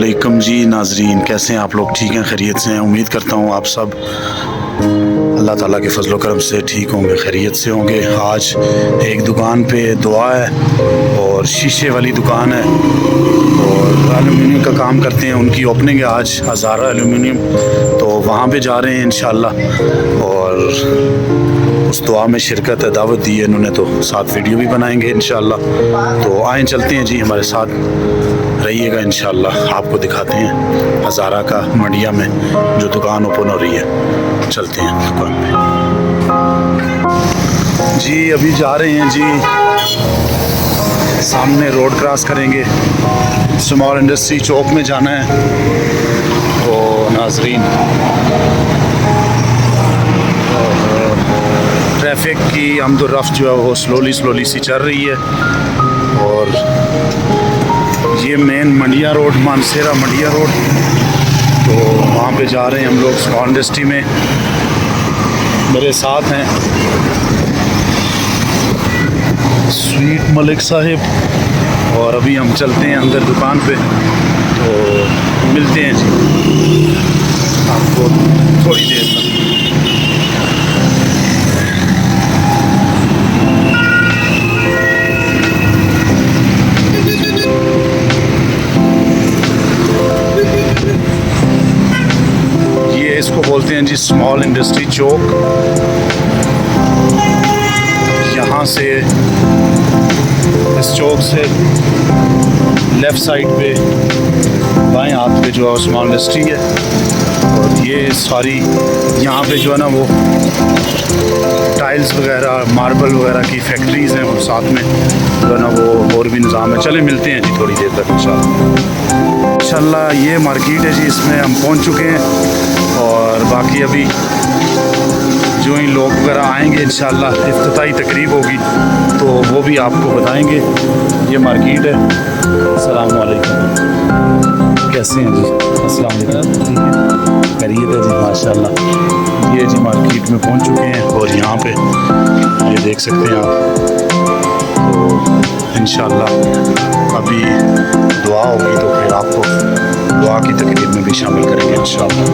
वालेकुम जी नाजरीन, कैसे हैं आप लोग? ठीक हैं, खैरियत से हैं? उम्मीद करता हूँ आप सब अल्लाह ताला के फजल करम से ठीक होंगे, खैरियत से होंगे। आज एक दुकान पे दुआ है और शीशे वाली दुकान है और एलुमिनियम का काम करते हैं। उनकी ओपनिंग है आज, हज़ारा एलुमिनियम, तो वहाँ पे जा रहे हैं इंशाअल्लाह। और उस दुआ में शिरकत है, दावत दी है इन्होंने, तो साथ वीडियो भी बनाएंगे इंशाअल्लाह। तो आए चलते हैं जी, हमारे साथ रहिएगा इंशाअल्लाह। आपको दिखाते हैं हज़ारा का मंडिया में जो दुकान ओपन हो रही है। चलते हैं दुकान पे जी। अभी जा रहे हैं जी, सामने रोड क्रॉस करेंगे, स्मॉल इंडस्ट्री चौक में जाना है। तो नाजरीन, ट्रैफिक की आमदोरफ्त जो है वो स्लोली सी चल रही है। और ये मेन मंडिया रोड, मानसेरा मंडिया रोड, तो वहाँ पे जा रहे हैं हम लोग स्मॉल इंडस्ट्री में। मेरे साथ हैं स्वीट मलिक साहिब और अभी हम चलते हैं अंदर दुकान पे, तो मिलते हैं जी आपको थोड़ी देर तक। इसको बोलते हैं जी स्मॉल इंडस्ट्री चौक। यहाँ से, इस चौक से लेफ़्ट साइड पे बाएं हाथ पे जो है स्मॉल इंडस्ट्री है। और ये सारी यहाँ पे जो है ना वो टाइल्स वगैरह, मार्बल वगैरह की फैक्ट्रीज़ हैं, और साथ में जो है ना वो और भी निज़ाम है। चले मिलते हैं जी थोड़ी देर तक इंशाल्लाह। ये मार्केट है जी, इसमें हम पहुँच चुके हैं और बाकी अभी जो ही लोग वगैरह आएंगे इंशाल्लाह, इफ्तिताई तकरीब होगी तो वो भी आपको बताएंगे। ये मार्केट है। अस्सलाम वालेकुम, कैसे हैं जी? अस्सलाम वालेकुम, ठीक है, खैरियत है जी, माशाल्लाह। ये जी मार्केट में पहुंच चुके हैं और यहाँ पे ये देख सकते हैं आप। तो इंशाल्लाह अभी दुआ होगी तो फिर आपको दुआ की तकरीब में भी शामिल करेंगे इंशाल्लाह।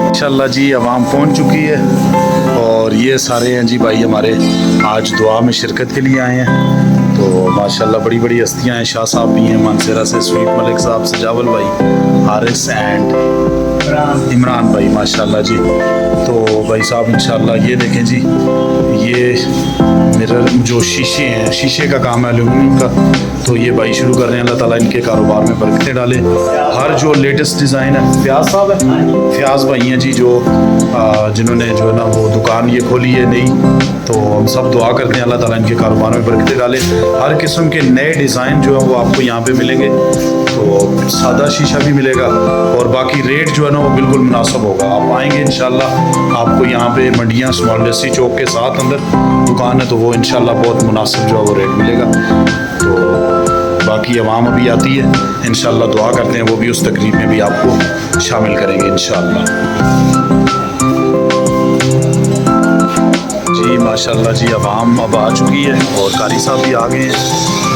इंशाल्लाह जी अवाम पहुंच चुकी है और ये सारे हैं जी भाई हमारे आज दुआ में शिरकत के लिए आए हैं। तो माशाल्लाह बड़ी बड़ी हस्तियां हैं, शाह साहब भी हैं मानसेरा से, स्वीट मलिक साहब, सजावल भाई, हारिस एंड इमरान भाई, माशाल्लाह जी। तो भाई साहब इंशाल्लाह ये देखें जी, ये मिरर जो शीशे हैं, शीशे का काम है एल्यूमिनियम का, तो ये भाई शुरू कर रहे हैं। अल्लाह ताला इनके कारोबार में बरकतें डाले। हर जो लेटेस्ट डिज़ाइन है, फ्याज साहब है, फ्याज भाई हैं जी जो जिन्होंने जो है ना वो दुकान ये खोली है नई। तो हम सब दुआ करते हैं अल्लाह ताला इनके कारोबार में बरकतें डाले। हर किस्म के नए डिज़ाइन जो है वो आपको यहाँ पे मिलेंगे। तो सादा शीशा भी मिलेगा और बाकी रेट जो है ना वो बिल्कुल मुनासिब होगा। आप आएंगे इंशाल्लाह, आपको यहाँ पे मंडियाँ स्मॉल इंडस्ट्री चौक के साथ अंदर दुकान है, तो वो इंशाल्लाह बहुत मुनासिब जो है वो रेट मिलेगा। तो बाकी अवाम अभी आती है इंशाल्लाह, दुआ करते हैं वो भी उस तकरीब में भी आपको शामिल करेंगे इंशाल्लाह जी। माशाल्लाह जी अवाम अब आ चुकी है और कारी साहब भी आ गए हैं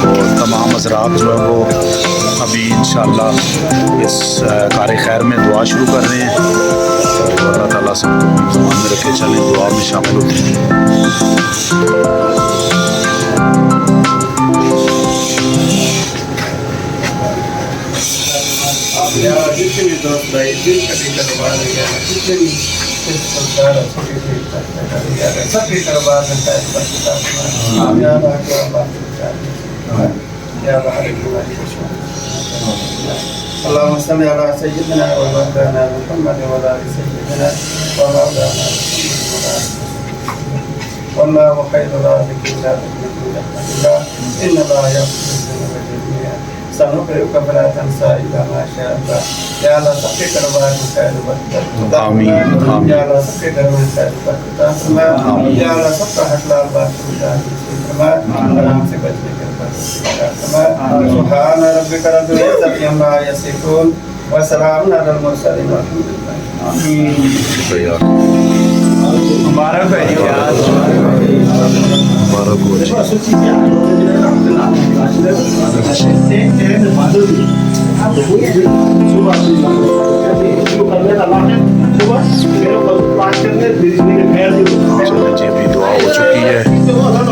और तमाम हज़रात जो है वो अभी इंशाल्लाह इस कार खैर में दुआ शुरू कर रहे हैं। तो अल्लाह ताला सबको ज़ुबान में रखे चलें, दुआ में शामिल होते हैं। जितने भी दोस्त भाई दिल कभी कारोबार जितने भी सबके कारोबार अल्लाहुम्मा सल्ली अला सय्यिदिना व मौलाना मुहम्मद व अला सय्यिदिना व मौलाना वल्लाहु खैरुर राज़िक़ीन इन्नल्लाहा यग़फ़िरु ज़ुनूबा सनुक़रिउका फला तंसा इल्ला मा शा अल्लाह। या अल्लाह सबके कारोबार में खैर बरकत, आमीन। या अल्लाह सबके घर में खैर बरकत फरमा, या अल्लाह सबका हलाल बात फरमा, हराम से बचने के फरमा। सुभान रब्बिका रब्बिल इज़्ज़ति अम्मा यसिफून व सलामुन अलल मुरसलीन वल्हम्दुलिल्लाह। आमीन। मुबारक है जी आज मुबारक हो जी। चलिए जी, अभी दुआ हो चुकी है तो अल्लाह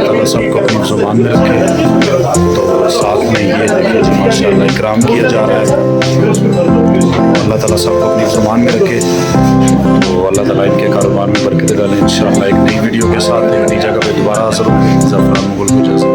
ताला सबको अपनी ज़ुबान में रखे। तो साथ में ये देखिए जी माशाल्लाह इकराम किया जा रहा है, अल्लाह ताला सबको अपनी ज़ुबान में रखे। तो अल्लाह ताला इनके कारोबार में बरकत डाले। इंशाल्लाह एक नई वीडियो के साथ एक नई जगह पे दोबारा हाज़िर होंगे। ज़फ़रान मुग़ल को इजाज़त।